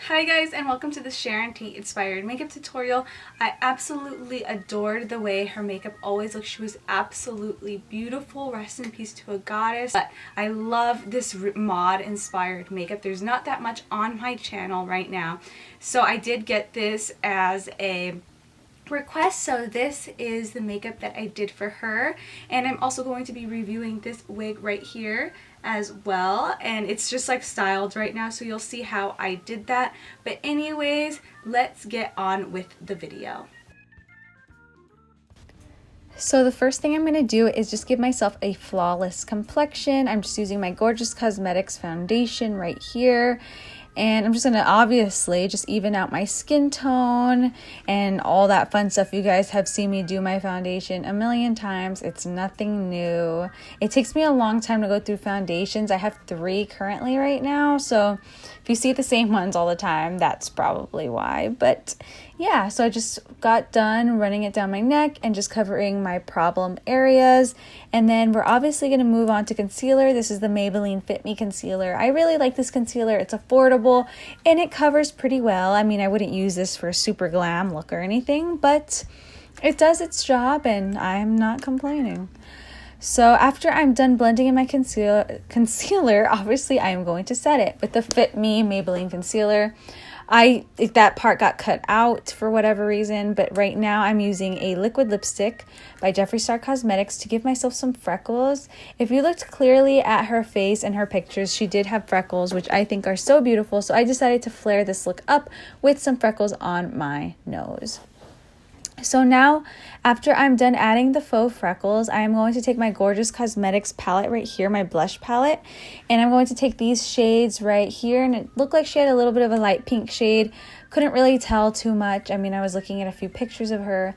Hi guys, and welcome to the Sharon Tate inspired makeup tutorial. I absolutely adored the way her makeup always looked. She was absolutely beautiful. Rest in peace to a goddess. But I love this mod inspired makeup. There's not that much on my channel right now, so I did get this as a request. So this is the makeup that I did for her, and I'm also going to be reviewing this wig right here as well, and it's just like styled right now, so you'll see how I did that. But anyways, let's get on with the video. So the first thing I'm going to do is just give myself a flawless complexion. I'm just using my Gorgeous Cosmetics foundation right here. And I'm just going to obviously just even out my skin tone and all that fun stuff. You guys have seen me do my foundation a million times. It's nothing new. It takes me a long time to go through foundations. I have 3 currently right now. So if you see the same ones all the time, that's probably why. But yeah, so I just got done running it down my neck and just covering my problem areas. And then we're obviously going to move on to concealer. This is the Maybelline Fit Me concealer. I really like this concealer. It's affordable and it covers pretty well. I mean, I wouldn't use this for a super glam look or anything, but it does its job and I'm not complaining. So after I'm done blending in my concealer, obviously I am going to set it with the Fit Me Maybelline concealer. That part got cut out for whatever reason, but right now I'm using a liquid lipstick by Jeffree Star Cosmetics to give myself some freckles. If you looked clearly at her face and her pictures, she did have freckles, which I think are so beautiful, so I decided to flare this look up with some freckles on my nose. So now, after I'm done adding the faux freckles, I am going to take my Gorgeous Cosmetics palette right here, my blush palette, and I'm going to take these shades right here, and it looked like she had a little bit of a light pink shade. Couldn't really tell too much. I mean, I was looking at a few pictures of her,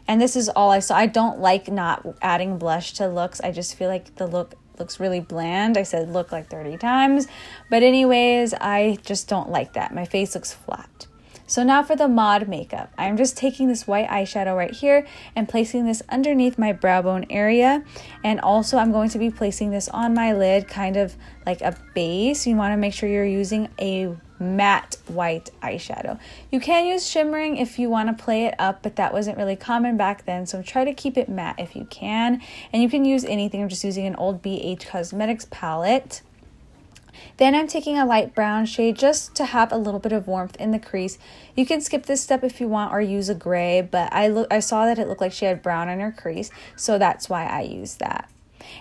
and this is all I saw. I don't like not adding blush to looks. I just feel like the look looks really bland. I said look like 30 times, but anyways, I just don't like that. My face looks flat. So now for the mod makeup, I'm just taking this white eyeshadow right here and placing this underneath my brow bone area. And also I'm going to be placing this on my lid, kind of like a base. You want to make sure you're using a matte white eyeshadow. You can use shimmering if you want to play it up, but that wasn't really common back then. So try to keep it matte if you can. And you can use anything. I'm just using an old BH Cosmetics palette. Then I'm taking a light brown shade just to have a little bit of warmth in the crease. You can skip this step if you want or use a gray, but I saw that it looked like she had brown in her crease, so that's why I used that.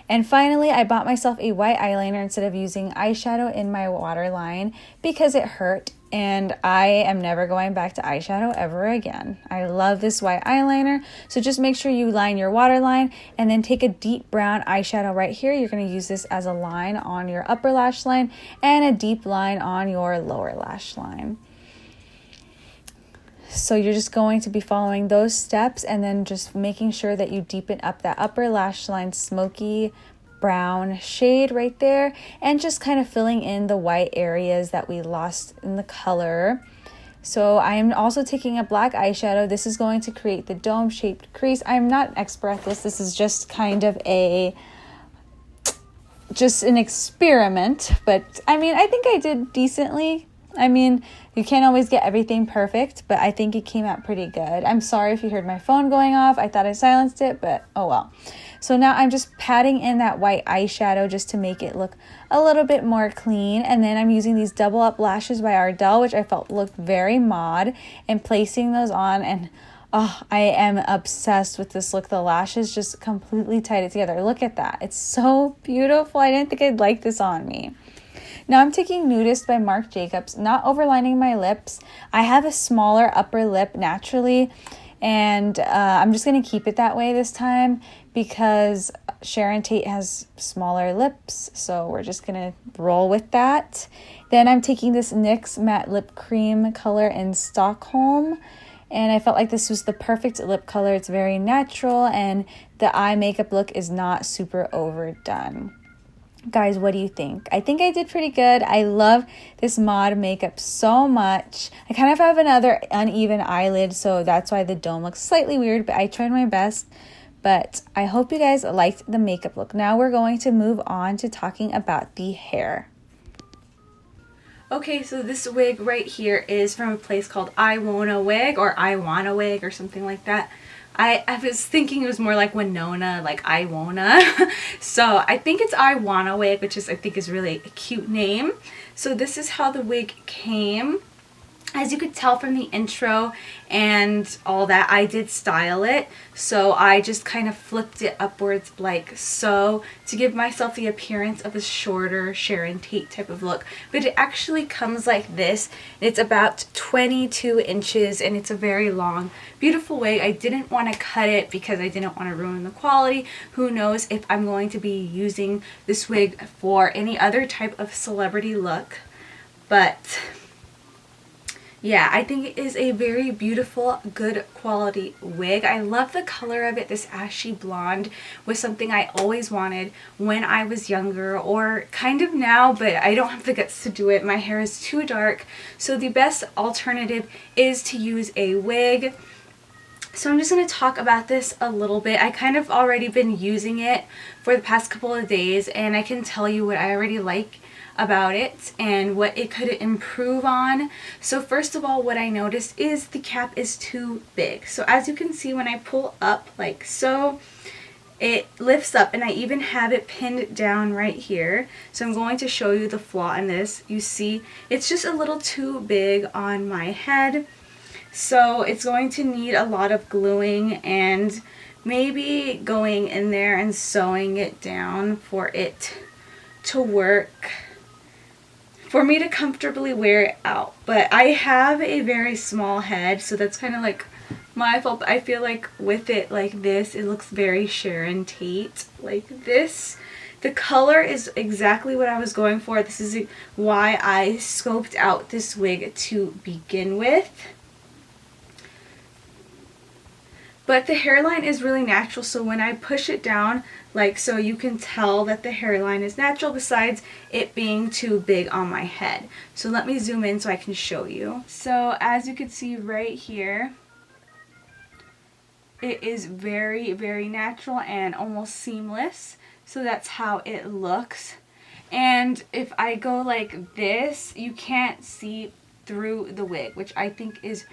And finally, I bought myself a white eyeliner instead of using eyeshadow in my waterline because it hurt, and I am never going back to eyeshadow ever again. I love this white eyeliner, so just make sure you line your waterline and then take a deep brown eyeshadow right here. You're going to use this as a line on your upper lash line and a deep line on your lower lash line. So you're just going to be following those steps and then just making sure that you deepen up that upper lash line smoky brown shade right there and just kind of filling in the white areas that we lost in the color. So I am also taking a black eyeshadow. This is going to create the dome shaped crease. I'm not an expert at this. This is just kind of an experiment, but I mean, I think I did decently. I mean, you can't always get everything perfect, but I think it came out pretty good. I'm sorry if you heard my phone going off. I thought I silenced it, but oh well. So now I'm just patting in that white eyeshadow just to make it look a little bit more clean. And then I'm using these double up lashes by Ardell, which I felt looked very mod, and placing those on. And oh, I am obsessed with this look. The lashes just completely tied it together. Look at that. It's so beautiful. I didn't think I'd like this on me. Now I'm taking Nudist by Marc Jacobs, not overlining my lips. I have a smaller upper lip naturally, and I'm just going to keep it that way this time because Sharon Tate has smaller lips, so we're just going to roll with that. Then I'm taking this NYX Matte Lip Cream color in Stockholm, and I felt like this was the perfect lip color. It's very natural, and the eye makeup look is not super overdone. Guys, what do you think? I think I did pretty good. I love this mod makeup so much. I kind of have another uneven eyelid, so that's why the dome looks slightly weird, but I tried my best. But I hope you guys liked the makeup look. Now we're going to move on to talking about the hair. Okay, so this wig right here is from a place called iwonawig or iwonawig or something like that. I was thinking it was more like Winona, like I wanna. So I think it's iwonawig, which is I think is really a cute name. So this is how the wig came. As you could tell from the intro and all that, I did style it. So I just kind of flipped it upwards like so to give myself the appearance of a shorter Sharon Tate type of look. But it actually comes like this. It's about 22 inches and it's a very long, beautiful wig. I didn't want to cut it because I didn't want to ruin the quality. Who knows if I'm going to be using this wig for any other type of celebrity look. But yeah, I think it is a very beautiful, good quality wig. I love the color of it. This ashy blonde was something I always wanted when I was younger, or kind of now, but I don't have the guts to do it. My hair is too dark. So the best alternative is to use a wig. So I'm just going to talk about this a little bit. I kind of already been using it for the past couple of days, and I can tell you what I already like about it and what it could improve on. So first of all, what I noticed is the cap is too big. So as you can see, when I pull up like so, it lifts up, and I even have it pinned down right here. So I'm going to show you the flaw in this. You see, it's just a little too big on my head. So it's going to need a lot of gluing and maybe going in there and sewing it down for it to work, for me to comfortably wear it out. But I have a very small head, so that's kind of like my fault. I feel like with it like this, it looks very Sharon Tate like this. The color is exactly what I was going for. This is why I scoped out this wig to begin with. But the hairline is really natural, so when I push it down like so, you can tell that the hairline is natural besides it being too big on my head. So let me zoom in so I can show you. So as you can see right here, it is very, very natural and almost seamless. So that's how it looks. And if I go like this, you can't see through the wig, which I think is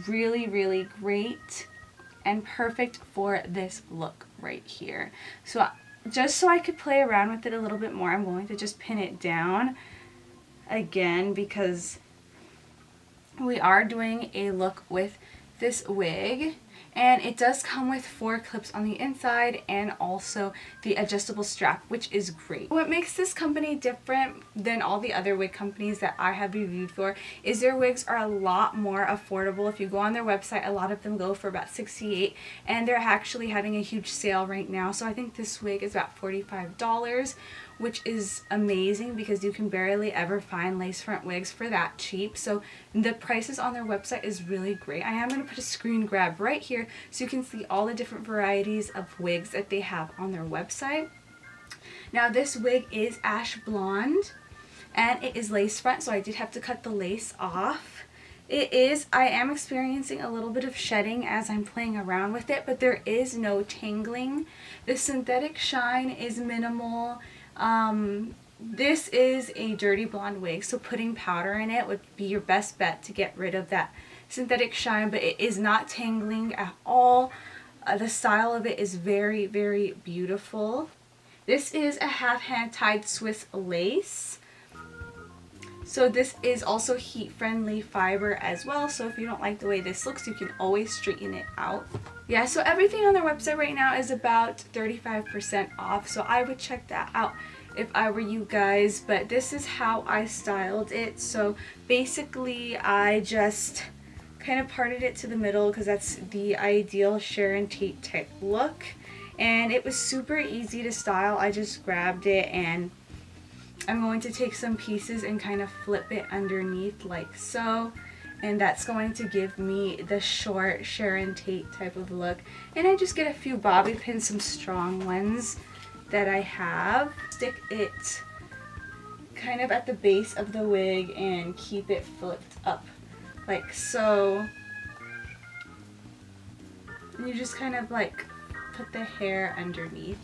really, really great and perfect for this look right here. So just so I could play around with it a little bit more, I'm going to just pin it down again because we are doing a look with this wig. And it does come with 4 clips on the inside and also the adjustable strap, which is great. What makes this company different than all the other wig companies that I have reviewed for is their wigs are a lot more affordable. If you go on their website, a lot of them go for about $68, and they're actually having a huge sale right now. So I think this wig is about $45, which is amazing because you can barely ever find lace front wigs for that cheap. So the prices on their website is really great. I am going to put a screen grab right here so you can see all the different varieties of wigs that they have on their website. Now this wig is ash blonde and it is lace front, so I did have to cut the lace off. I am experiencing a little bit of shedding as I'm playing around with it, but there is no tangling. The synthetic shine is minimal. This is a dirty blonde wig, so putting powder in it would be your best bet to get rid of that synthetic shine, but it is not tangling at all. The style of it is very, very beautiful. This is a half hand tied Swiss lace. So this is also heat friendly fiber as well, so if you don't like the way this looks, you can always straighten it out. Yeah, so everything on their website right now is about 35% off, so I would check that out if I were you guys. But this is how I styled it. So basically I just kind of parted it to the middle because that's the ideal Sharon Tate type look, and it was super easy to style. I just grabbed it and I'm going to take some pieces and kind of flip it underneath like so, and that's going to give me the short Sharon Tate type of look. And I just get a few bobby pins, some strong ones, that I have. Stick it kind of at the base of the wig and keep it flipped up like so. And you just kind of like put the hair underneath.